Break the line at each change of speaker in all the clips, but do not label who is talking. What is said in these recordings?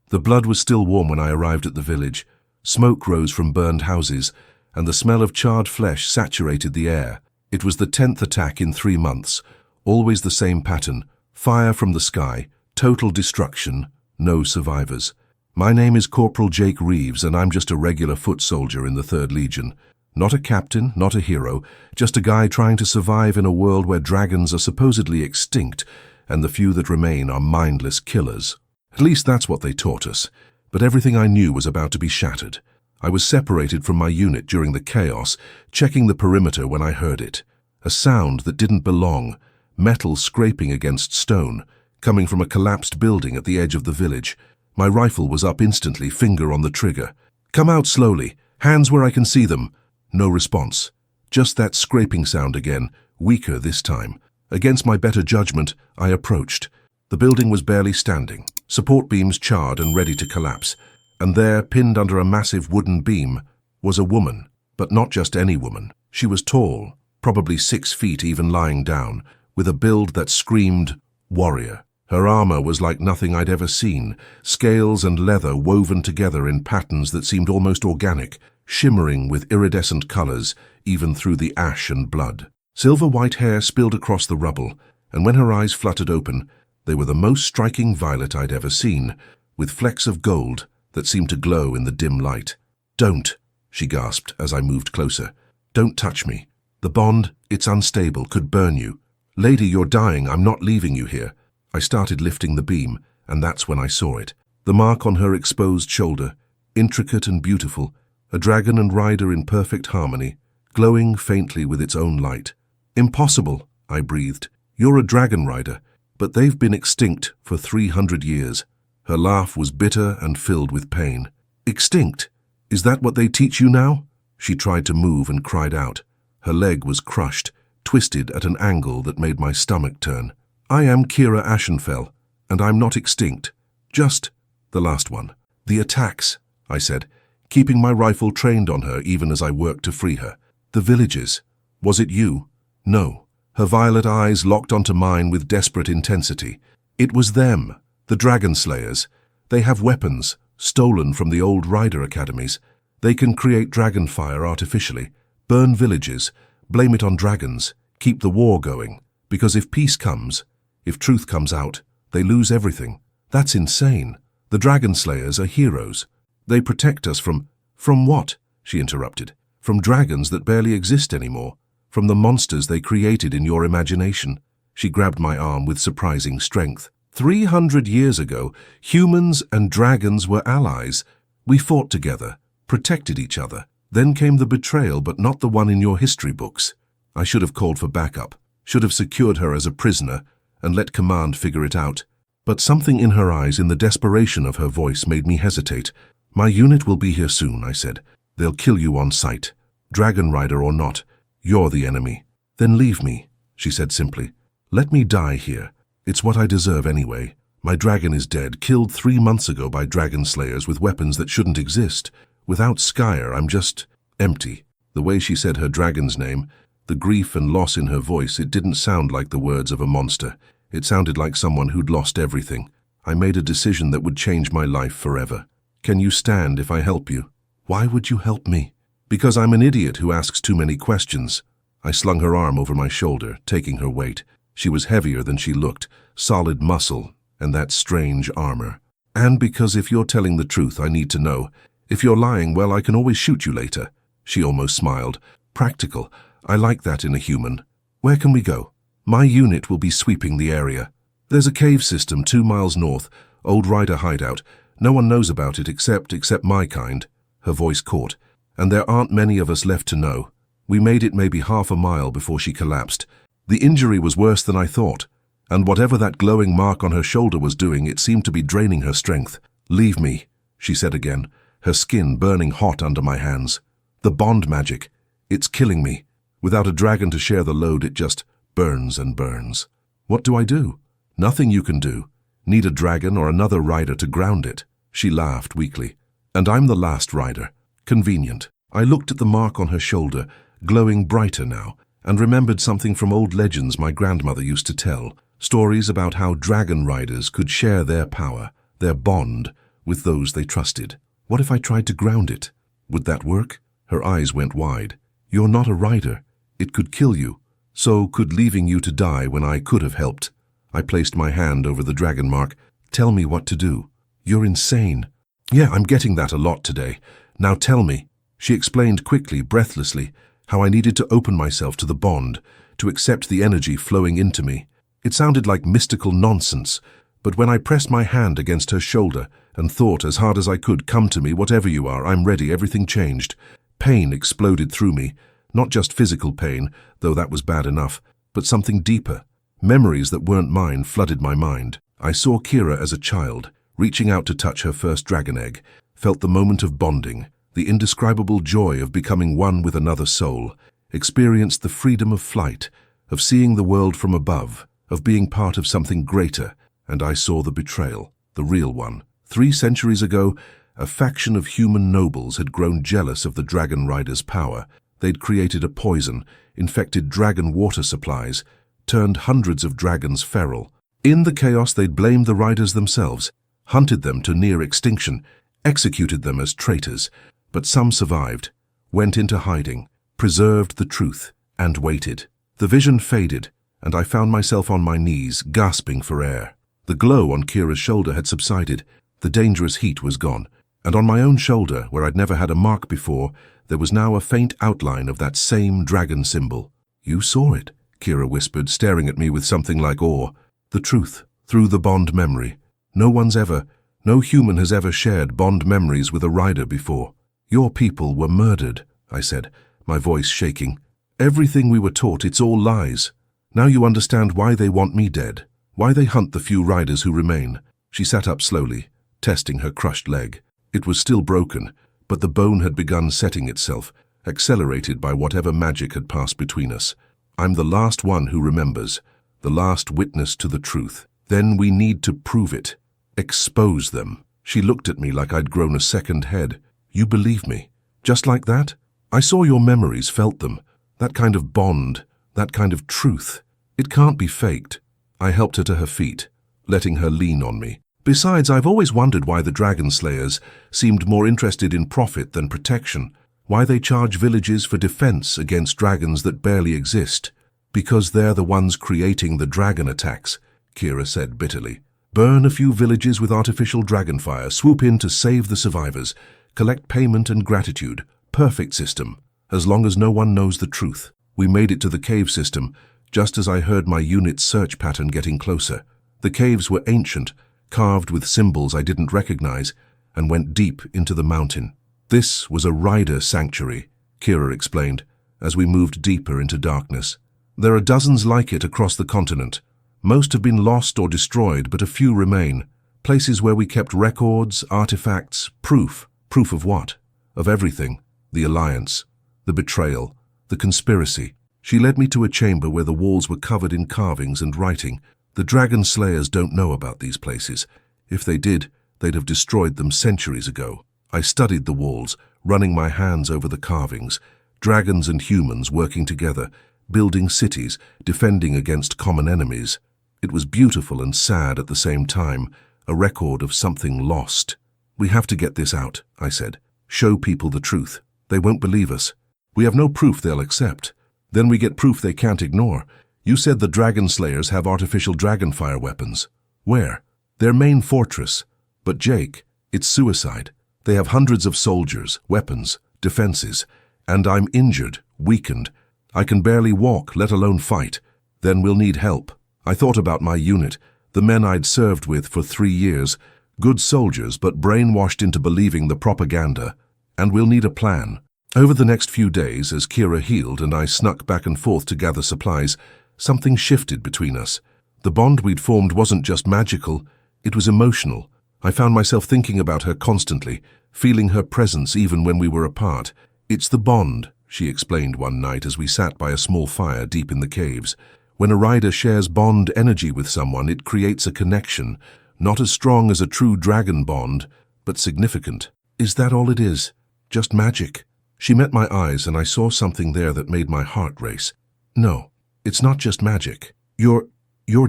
The blood was still warm when I arrived at the village. Smoke rose from burned houses, and the smell of charred flesh saturated the air. It was the 10th attack in 3 months, always the same pattern: fire from the sky, total destruction, no survivors. My name is Corporal Jake Reeves, and I'm just a regular foot soldier in the 3rd Legion. Not a captain, not a hero, just a guy trying to survive in a world where dragons are supposedly extinct, and the few that remain are mindless killers. At least that's what they taught us. But everything I knew was about to be shattered. I was separated from my unit during the chaos, checking the perimeter when I heard it. A sound that didn't belong, metal scraping against stone, coming from a collapsed building at the edge of the village. My rifle was up instantly, finger on the trigger. "Come out slowly, hands where I can see them." No response. Just that scraping sound again, weaker this time. Against my better judgment, I approached. The building was barely standing, support beams charred and ready to collapse. And there, pinned under a massive wooden beam, was a woman. But not just any woman. She was tall, probably 6 feet even lying down, with a build that screamed warrior. Her armor was like nothing I'd ever seen, scales and leather woven together in patterns that seemed almost organic, shimmering with iridescent colors, even through the ash and blood. Silver-white hair spilled across the rubble, and when her eyes fluttered open, they were the most striking violet I'd ever seen, with flecks of gold that seemed to glow in the dim light. "Don't," she gasped as I moved closer. "Don't touch me. The bond, it's unstable, could burn you. Lady, you're dying, I'm not leaving you here." I started lifting the beam, and that's when I saw it. The mark on her exposed shoulder, intricate and beautiful, a dragon and rider in perfect harmony, glowing faintly with its own light. "Impossible," I breathed. "You're a dragon rider, but they've been extinct for 300 years. Her laugh was bitter and filled with pain. "Extinct? Is that what they teach you now?" She tried to move and cried out. Her leg was crushed, twisted at an angle that made my stomach turn. "I am Kira Ashenfell, and I'm not extinct. Just the last one." "The attacks," I said, keeping my rifle trained on her even as I worked to free her. "The villages. Was it you?" "No." Her violet eyes locked onto mine with desperate intensity. "It was them, the Dragon Slayers. They have weapons, stolen from the old rider academies. They can create dragon fire artificially, burn villages, blame it on dragons, keep the war going. Because if peace comes, if truth comes out, they lose everything. That's insane. The Dragon Slayers are heroes. They protect us from..." "From what?" she interrupted. "From dragons that barely exist anymore. From the monsters they created in your imagination." She grabbed my arm with surprising strength. 300 years ago, humans and dragons were allies. We fought together, protected each other. Then came the betrayal, but not the one in your history books. I should have called for backup, should have secured her as a prisoner, and let command figure it out. But something in her eyes, in the desperation of her voice, made me hesitate. "My unit will be here soon," I said. "They'll kill you on sight. Dragon Rider or not, you're the enemy." "Then leave me," she said simply. "Let me die here. It's what I deserve anyway. My dragon is dead, killed 3 months ago by dragon slayers with weapons that shouldn't exist. Without Skyer, I'm just empty." The way she said her dragon's name, the grief and loss in her voice, it didn't sound like the words of a monster. It sounded like someone who'd lost everything. I made a decision that would change my life forever. "Can you stand if I help you?" "Why would you help me?" "Because I'm an idiot who asks too many questions." I slung her arm over my shoulder, taking her weight. She was heavier than she looked, solid muscle, and that strange armor. "And because if you're telling the truth, I need to know. If you're lying, well, I can always shoot you later." She almost smiled. "Practical. I like that in a human. Where can we go?" "My unit will be sweeping the area. There's a cave system 2 miles north, old rider hideout. No one knows about it except my kind." Her voice caught. "And there aren't many of us left to know. We made it maybe half a mile before she collapsed. The injury was worse than I thought, and whatever that glowing mark on her shoulder was doing, it seemed to be draining her strength." "Leave me," she said again, her skin burning hot under my hands. "The bond magic, it's killing me. Without a dragon to share the load, it just burns and burns." "What do I do?" "Nothing you can do. Need a dragon or another rider to ground it." She laughed weakly. "And I'm the last rider. Convenient." I looked at the mark on her shoulder, glowing brighter now, and remembered something from old legends my grandmother used to tell. Stories about how dragon riders could share their power, their bond, with those they trusted. What if I tried to ground it? Would that work? Her eyes went wide. You're not a rider. It could kill you. So could leaving you to die when I could have helped. I placed my hand over the dragon mark. Tell me what to do. You're insane. Yeah, I'm getting that a lot today. Now tell me. She explained quickly, breathlessly, how I needed to open myself to the bond, to accept the energy flowing into me. It sounded like mystical nonsense, but when I pressed my hand against her shoulder and thought as hard as I could, come to me, whatever you are, I'm ready, everything changed. Pain exploded through me, not just physical pain, though that was bad enough, but something deeper. Memories that weren't mine flooded my mind. I saw Kira as a child, reaching out to touch her first dragon egg, felt the moment of bonding, the indescribable joy of becoming one with another soul, experienced the freedom of flight, of seeing the world from above, of being part of something greater, and I saw the betrayal, the real one. 3 centuries ago, a faction of human nobles had grown jealous of the dragon riders' power. They'd created a poison, infected dragon water supplies, turned hundreds of dragons feral. In the chaos, they'd blamed the riders themselves, hunted them to near extinction, executed them as traitors. But some survived, went into hiding, preserved the truth, and waited. The vision faded, and I found myself on my knees, gasping for air. The glow on Kira's shoulder had subsided, the dangerous heat was gone, and on my own shoulder, where I'd never had a mark before, there was now a faint outline of that same dragon symbol. You saw it, Kira whispered, staring at me with something like awe. The truth, through the bond memory. No human has ever shared bond memories with a rider before. Your people were murdered, I said, my voice shaking. Everything we were taught, it's all lies. Now you understand why they want me dead, why they hunt the few riders who remain. She sat up slowly, testing her crushed leg. It was still broken, but the bone had begun setting itself, accelerated by whatever magic had passed between us. I'm the last one who remembers, the last witness to the truth. Then we need to prove it. Expose them. She looked at me like I'd grown a second head. You believe me? Just like that? I saw your memories, felt them. That kind of bond, that kind of truth. It can't be faked. I helped her to her feet, letting her lean on me. Besides, I've always wondered why the dragon slayers seemed more interested in profit than protection. Why they charge villages for defense against dragons that barely exist. Because they're the ones creating the dragon attacks, Kira said bitterly. Burn a few villages with artificial dragon fire, swoop in to save the survivors, collect payment and gratitude. Perfect system, as long as no one knows the truth. We made it to the cave system, just as I heard my unit's search pattern getting closer. The caves were ancient, carved with symbols I didn't recognize, and went deep into the mountain. This was a rider sanctuary, Kira explained, as we moved deeper into darkness. There are dozens like it across the continent. Most have been lost or destroyed, but a few remain. Places where we kept records, artifacts, proof. Proof of what? Of everything. The alliance, the betrayal, the conspiracy. She led me to a chamber where the walls were covered in carvings and writing. The dragon slayers don't know about these places. If they did, they'd have destroyed them centuries ago. I studied the walls, running my hands over the carvings. Dragons and humans working together, building cities, defending against common enemies. It was beautiful and sad at the same time, a record of something lost. We have to get this out, I said. Show people the truth. They won't believe us. We have no proof they'll accept. Then we get proof they can't ignore. You said the dragon slayers have artificial dragonfire weapons. Where? Their main fortress. But Jake, it's suicide. They have hundreds of soldiers, weapons, defenses, and I'm injured, weakened. I can barely walk, let alone fight. Then we'll need help. I thought about my unit, the men I'd served with for 3 years, good soldiers but brainwashed into believing the propaganda. And we'll need a plan. Over the next few days, as Kira healed and I snuck back and forth to gather supplies, something shifted between us. The bond we'd formed wasn't just magical, it was emotional. I found myself thinking about her constantly, feeling her presence even when we were apart. It's the bond, she explained one night as we sat by a small fire deep in the caves. When a rider shares bond energy with someone, it creates a connection, not as strong as a true dragon bond, but significant. Is that all it is? Just magic? She met my eyes and I saw something there that made my heart race. No, it's not just magic. You're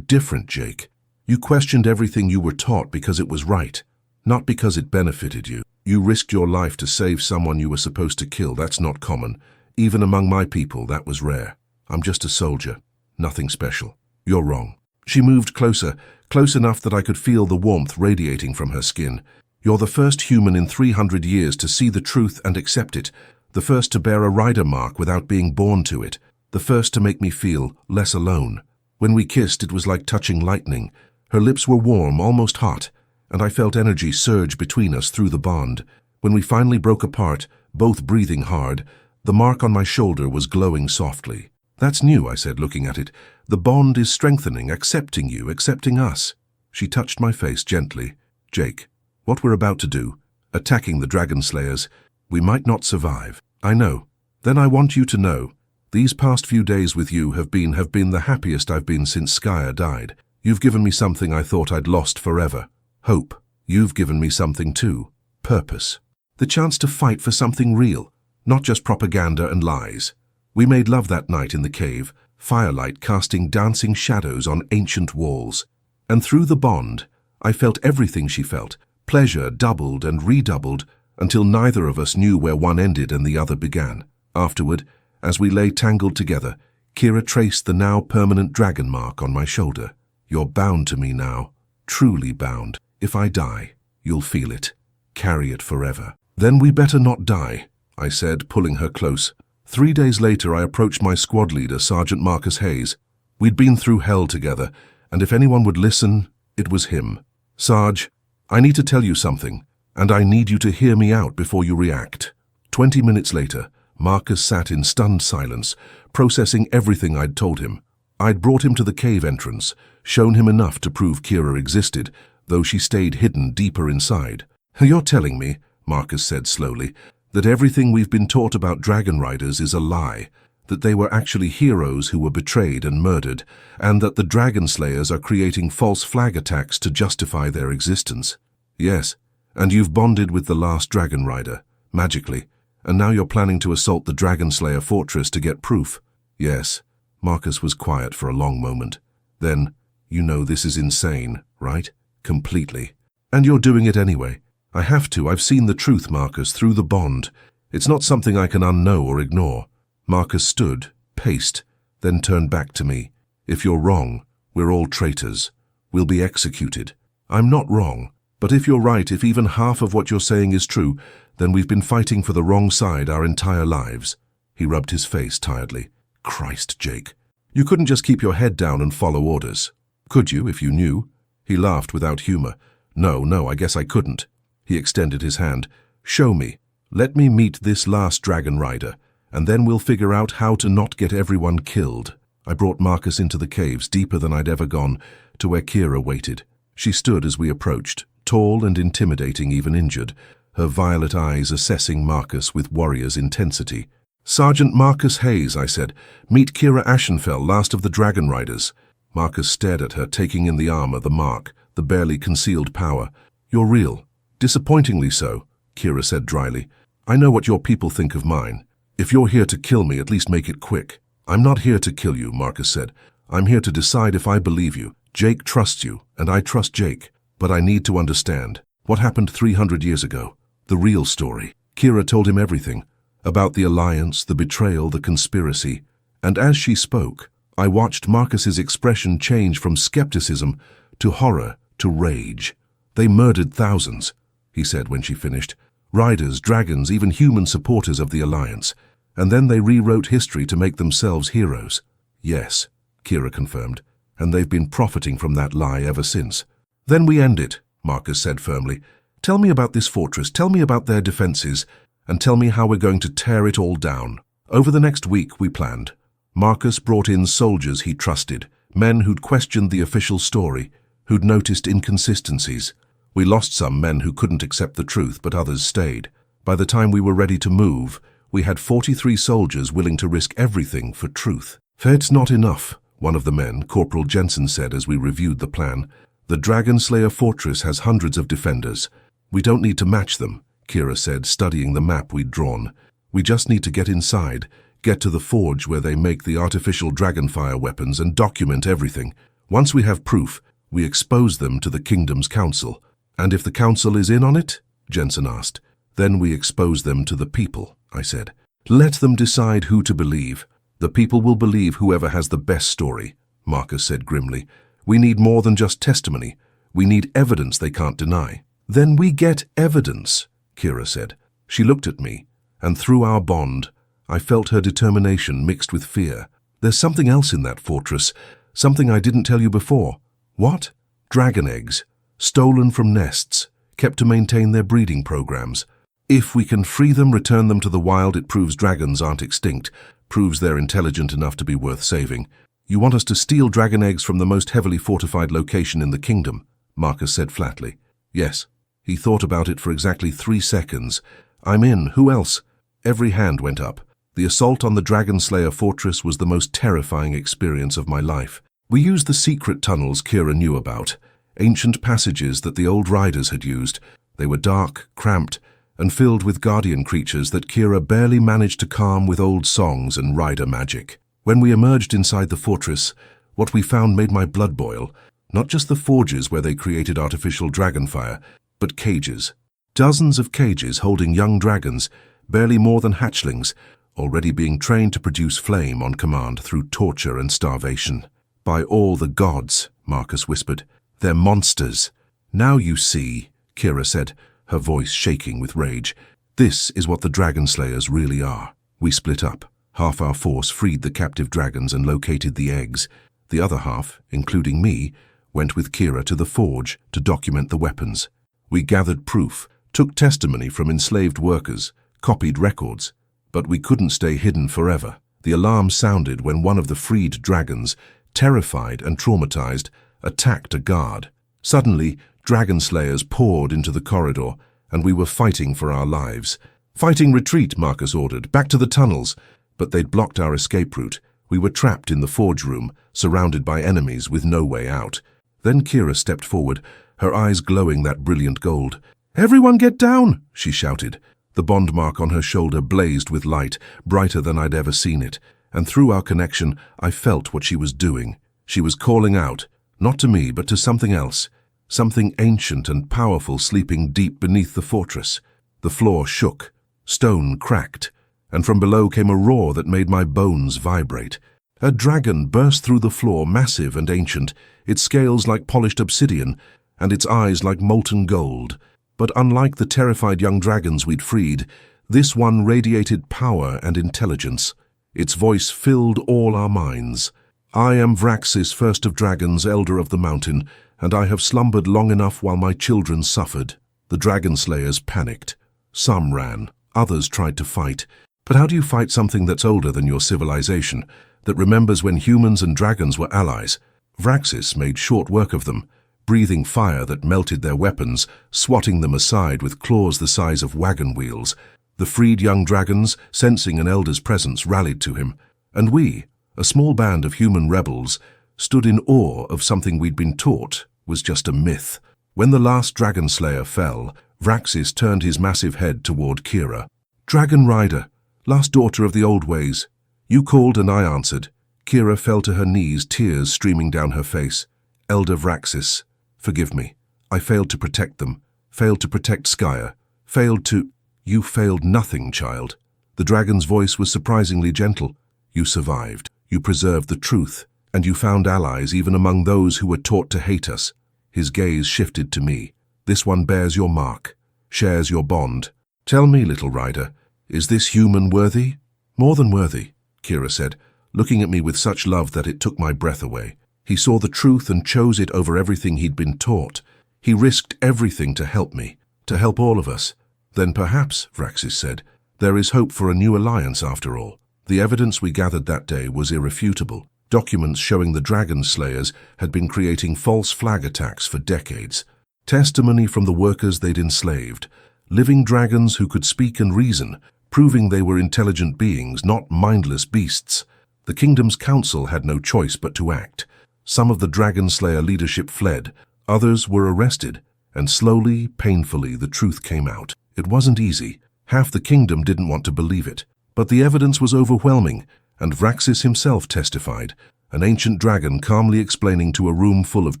different, Jake. You questioned everything you were taught because it was right. Not because it benefited you. You risked your life to save someone you were supposed to kill. That's not common. Even among my people, that was rare. I'm just a soldier. Nothing special. You're wrong. She moved closer, close enough that I could feel the warmth radiating from her skin. You're the first human in 300 years to see the truth and accept it. The first to bear a rider mark without being born to it. The first to make me feel less alone. When we kissed, it was like touching lightning. Her lips were warm, almost hot, and I felt energy surge between us through the bond. When we finally broke apart, both breathing hard, the mark on my shoulder was glowing softly. That's new, I said, looking at it. The bond is strengthening, accepting you, accepting us. She touched my face gently. Jake, what we're about to do, attacking the Dragon Slayers, we might not survive. I know. Then I want you to know, these past few days with you have been the happiest I've been since Skya died. You've given me something I thought I'd lost forever. Hope. You've given me something too. Purpose. The chance to fight for something real, not just propaganda and lies. We made love that night in the cave, firelight casting dancing shadows on ancient walls. And through the bond, I felt everything she felt, pleasure doubled and redoubled, until neither of us knew where one ended and the other began. Afterward, as we lay tangled together, Kira traced the now permanent dragon mark on my shoulder. You're bound to me now, truly bound. If I die, you'll feel it, carry it forever. Then we better not die, I said, pulling her close. 3 days later, I approached my squad leader, Sergeant Marcus Hayes. We'd been through hell together, and if anyone would listen, it was him. Sarge, I need to tell you something, and I need you to hear me out before you react. 20 minutes later, Marcus sat in stunned silence, processing everything I'd told him. I'd brought him to the cave entrance, shown him enough to prove Kira existed, though she stayed hidden deeper inside. You're telling me, Marcus said slowly, that everything we've been taught about dragon riders is a lie, that they were actually heroes who were betrayed and murdered, and that the dragon slayers are creating false flag attacks to justify their existence. Yes, and you've bonded with the last dragon rider, magically, and now you're planning to assault the Dragon Slayer fortress to get proof. Yes. Marcus was quiet for a long moment. Then, you know this is insane, right? Completely. And you're doing it anyway. I have to. I've seen the truth, Marcus, through the bond. It's not something I can unknow or ignore. Marcus stood, paced, then turned back to me. If you're wrong, we're all traitors. We'll be executed. I'm not wrong. But if you're right, if even half of what you're saying is true, then we've been fighting for the wrong side our entire lives. He rubbed his face tiredly. Christ, Jake. You couldn't just keep your head down and follow orders. Could you, if you knew? He laughed without humor. No, I guess I couldn't. He extended his hand. Show me. Let me meet this last dragon rider, and then we'll figure out how to not get everyone killed. I brought Marcus into the caves, deeper than I'd ever gone, to where Kira waited. She stood as we approached, tall and intimidating, even injured, her violet eyes assessing Marcus with warrior's intensity. Sergeant Marcus Hayes, I said. Meet Kira Ashenfell, last of the Dragon Riders. Marcus stared at her, taking in the armor, the mark, the barely concealed power. You're real. Disappointingly so, Kira said dryly. I know what your people think of mine. If you're here to kill me, at least make it quick. I'm not here to kill you, Marcus said. I'm here to decide if I believe you. Jake trusts you, and I trust Jake. But I need to understand. What happened 300 years ago? The real story. Kira told him everything. About the alliance, the betrayal, the conspiracy. And as she spoke, I watched Marcus's expression change from skepticism to horror to rage. They murdered thousands, he said when she finished. Riders, dragons, even human supporters of the alliance. And then they rewrote history to make themselves heroes. Yes, Kira confirmed. And they've been profiting from that lie ever since. Then we end it, Marcus said firmly. Tell me about this fortress, tell me about their defenses, and tell me how we're going to tear it all down. Over the next week, we planned. Marcus brought in soldiers he trusted, men who'd questioned the official story, who'd noticed inconsistencies. We lost some men who couldn't accept the truth, but others stayed. By the time we were ready to move, we had 43 soldiers willing to risk everything for truth. It's not enough, one of the men, Corporal Jensen, said as we reviewed the plan. The Dragon Slayer fortress has hundreds of defenders. We don't need to match them, Kira said, studying the map we'd drawn. We just need to get inside, get to the forge where they make the artificial dragonfire weapons and document everything. Once we have proof, we expose them to the Kingdom's Council. And if the council is in on it? Jensen asked. Then we expose them to the people, I said. Let them decide who to believe. The people will believe whoever has the best story, Marcus said grimly. We need more than just testimony. We need evidence they can't deny. Then we get evidence, Kira said. She looked at me, and through our bond, I felt her determination mixed with fear. There's something else in that fortress, something I didn't tell you before. What? Dragon eggs, stolen from nests, kept to maintain their breeding programs. If we can free them, return them to the wild, it proves dragons aren't extinct, proves they're intelligent enough to be worth saving. You want us to steal dragon eggs from the most heavily fortified location in the kingdom, Marcus said flatly. Yes. He thought about it for exactly 3 seconds. I'm in. Who else? Every hand went up. The assault on the Dragon Slayer fortress was the most terrifying experience of my life. We used the secret tunnels Kira knew about, ancient passages that the old riders had used. They were dark, cramped, and filled with guardian creatures that Kira barely managed to calm with old songs and rider magic. When we emerged inside the fortress, what we found made my blood boil. Not just the forges where they created artificial dragonfire, but cages. Dozens of cages holding young dragons, barely more than hatchlings, already being trained to produce flame on command through torture and starvation. By all the gods, Marcus whispered, they're monsters. Now you see, Kira said, her voice shaking with rage. This is what the Dragon Slayers really are. We split up. Half our force freed the captive dragons and located the eggs. The other half, including me, went with Kira to the forge to document the weapons. We gathered proof, took testimony from enslaved workers, copied records, but we couldn't stay hidden forever. The alarm sounded when one of the freed dragons, terrified and traumatized, attacked a guard. Suddenly, dragon slayers poured into the corridor, and we were fighting for our lives. Fighting retreat, Marcus ordered, back to the tunnels, but they'd blocked our escape route. We were trapped in the forge room, surrounded by enemies with no way out. Then Kira stepped forward, her eyes glowing that brilliant gold. Everyone get down, she shouted. The bond mark on her shoulder blazed with light, brighter than I'd ever seen it, and through our connection, I felt what she was doing. She was calling out, not to me, but to something else, something ancient and powerful sleeping deep beneath the fortress. The floor shook, stone cracked, and from below came a roar that made my bones vibrate. A dragon burst through the floor, massive and ancient, its scales like polished obsidian, and its eyes like molten gold. But unlike the terrified young dragons we'd freed, this one radiated power and intelligence. Its voice filled all our minds. I am Vraxis, first of dragons, elder of the mountain, and I have slumbered long enough while my children suffered. The dragon slayers panicked. Some ran, others tried to fight. But how do you fight something that's older than your civilization, that remembers when humans and dragons were allies? Vraxis made short work of them, breathing fire that melted their weapons, swatting them aside with claws the size of wagon wheels. The freed young dragons, sensing an elder's presence, rallied to him. And we, a small band of human rebels, stood in awe of something we'd been taught was just a myth. When the last dragon slayer fell, Vraxis turned his massive head toward Kira. Dragon Rider, last daughter of the old ways. You called and I answered. Kira fell to her knees, tears streaming down her face. Elder Vraxis, forgive me. I failed to protect them, failed to protect Skya, failed to... You failed nothing, child. The dragon's voice was surprisingly gentle. You survived. You preserved the truth, and you found allies even among those who were taught to hate us. His gaze shifted to me. This one bears your mark, shares your bond. Tell me, little rider, is this human worthy? More than worthy, Kira said, looking at me with such love that it took my breath away. He saw the truth and chose it over everything he'd been taught. He risked everything to help me, to help all of us. Then perhaps, Vraxis said, there is hope for a new alliance after all. The evidence we gathered that day was irrefutable. Documents showing the dragon slayers had been creating false flag attacks for decades. Testimony from the workers they'd enslaved. Living dragons who could speak and reason, proving they were intelligent beings, not mindless beasts. The kingdom's council had no choice but to act. Some of the dragon slayer leadership fled, others were arrested, and slowly, painfully, the truth came out. It wasn't easy. Half the kingdom didn't want to believe it. But the evidence was overwhelming, and Vraxis himself testified. an ancient dragon calmly explaining to a room full of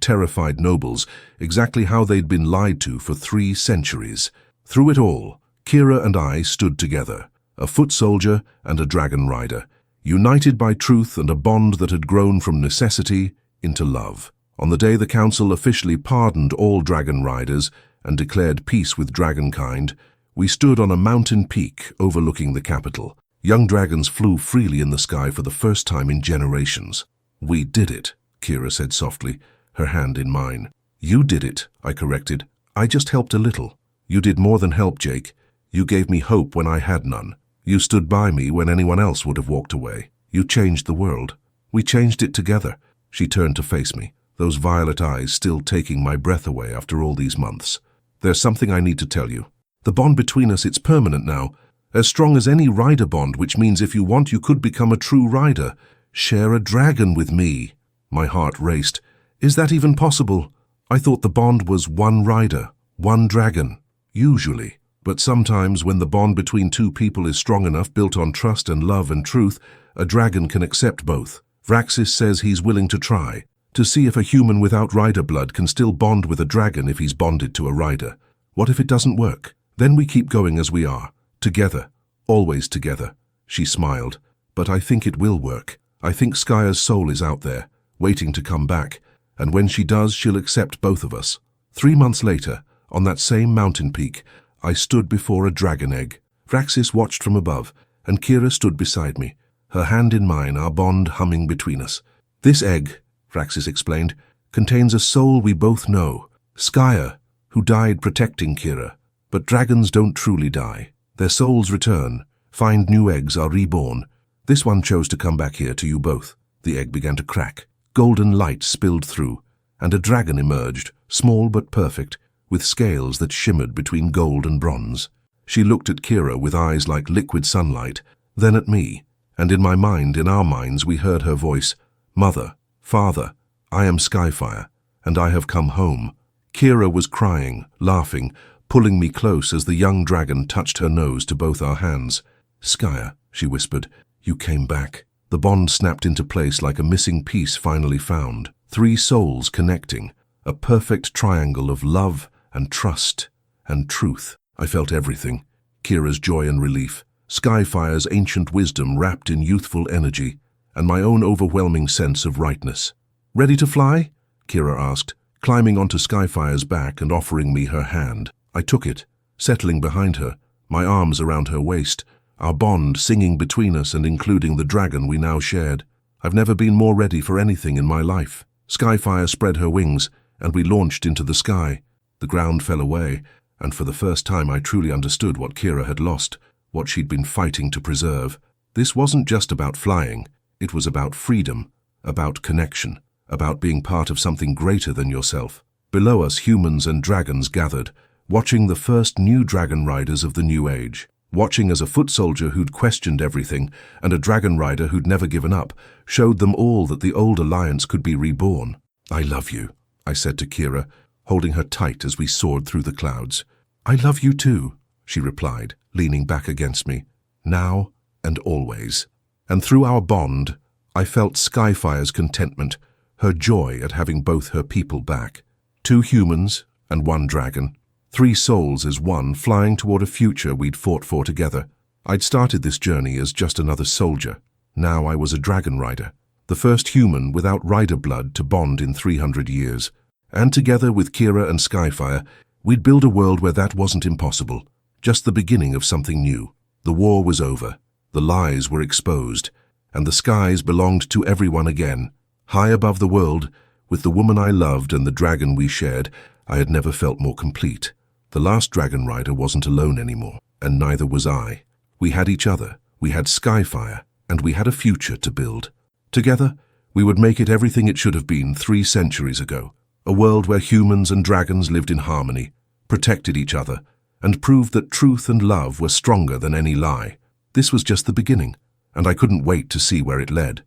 terrified nobles exactly how they'd been lied to for 3 centuries. Through it all, Kira and I stood together, a foot soldier and a dragon rider, united by truth and a bond that had grown from necessity into love. On the day the council officially pardoned all dragon riders and declared peace with dragonkind, we stood on a mountain peak overlooking the capital. Young dragons flew freely in the sky for the first time in generations. "We did it," Kira said softly, her hand in mine. "You did it," I corrected. "I just helped a little." "You did more than help, Jake. You gave me hope when I had none. You stood by me when anyone else would have walked away. You changed the world. We changed it together." She turned to face me, those violet eyes still taking my breath away after all these months. "There's something I need to tell you. The bond between us, it's permanent now. As strong as any rider bond, which means if you want, you could become a true rider. Share a dragon with me." My heart raced. Is that even possible? I thought the bond was one rider, one dragon. Usually. But sometimes when the bond between 2 people is strong enough, built on trust and love and truth, a dragon can accept both. Vraxis says he's willing to try, to see if a human without rider blood can still bond with a dragon if he's bonded to a rider. What if it doesn't work? Then we keep going as we are. Together. Always together. She smiled. But I think it will work. I think Skaya's soul is out there, waiting to come back. And when she does, she'll accept both of us. 3 months later, on that same mountain peak, I stood before a dragon egg. Vraxis watched from above, and Kira stood beside me, her hand in mine, our bond humming between us. "This egg," Vraxis explained, "contains a soul we both know. Skaya, who died protecting Kira. But dragons don't truly die. Their souls return, find new eggs, are reborn. This one chose to come back here to you both." The egg began to crack. Golden light spilled through, and a dragon emerged, small but perfect, with scales that shimmered between gold and bronze. She looked at Kira with eyes like liquid sunlight, then at me, and in my mind, in our minds, we heard her voice, "Mother, Father, I am Skyfire, and I have come home." Kira was crying, laughing, pulling me close as the young dragon touched her nose to both our hands. "Skaya," she whispered, "you came back." The bond snapped into place like a missing piece finally found. 3 souls connecting, a perfect triangle of love and trust and truth. I felt everything. Kira's joy and relief, Skyfire's ancient wisdom wrapped in youthful energy, and my own overwhelming sense of rightness. "Ready to fly?" Kira asked, climbing onto Skyfire's back and offering me her hand. I took it, settling behind her, my arms around her waist, our bond singing between us and including the dragon we now shared. I've never been more ready for anything in my life. Skyfire spread her wings, and we launched into the sky. The ground fell away, and for the first time I truly understood what Kira had lost, what she'd been fighting to preserve. This wasn't just about flying, it was about freedom, about connection, about being part of something greater than yourself. Below us, humans and dragons gathered, watching the first new dragon riders of the new age, watching as a foot soldier who'd questioned everything and a dragon rider who'd never given up showed them all that the old alliance could be reborn. "I love you," I said to Kira, holding her tight as we soared through the clouds. "I love you too," she replied, leaning back against me, "now and always." And through our bond, I felt Skyfire's contentment, her joy at having both her people back. 2 humans and 1 dragon. 3 souls as one, flying toward a future we'd fought for together. I'd started this journey as just another soldier. Now I was a dragon rider, the first human without rider blood to bond in 300 years. And together with Kira and Skyfire, we'd build a world where that wasn't impossible, just the beginning of something new. The war was over, the lies were exposed, and the skies belonged to everyone again. High above the world, with the woman I loved and the dragon we shared, I had never felt more complete. The last dragon rider wasn't alone anymore, and neither was I. We had each other, we had Skyfire, and we had a future to build. Together, we would make it everything it should have been 3 centuries ago. A world where humans and dragons lived in harmony, protected each other, and proved that truth and love were stronger than any lie. This was just the beginning, and I couldn't wait to see where it led.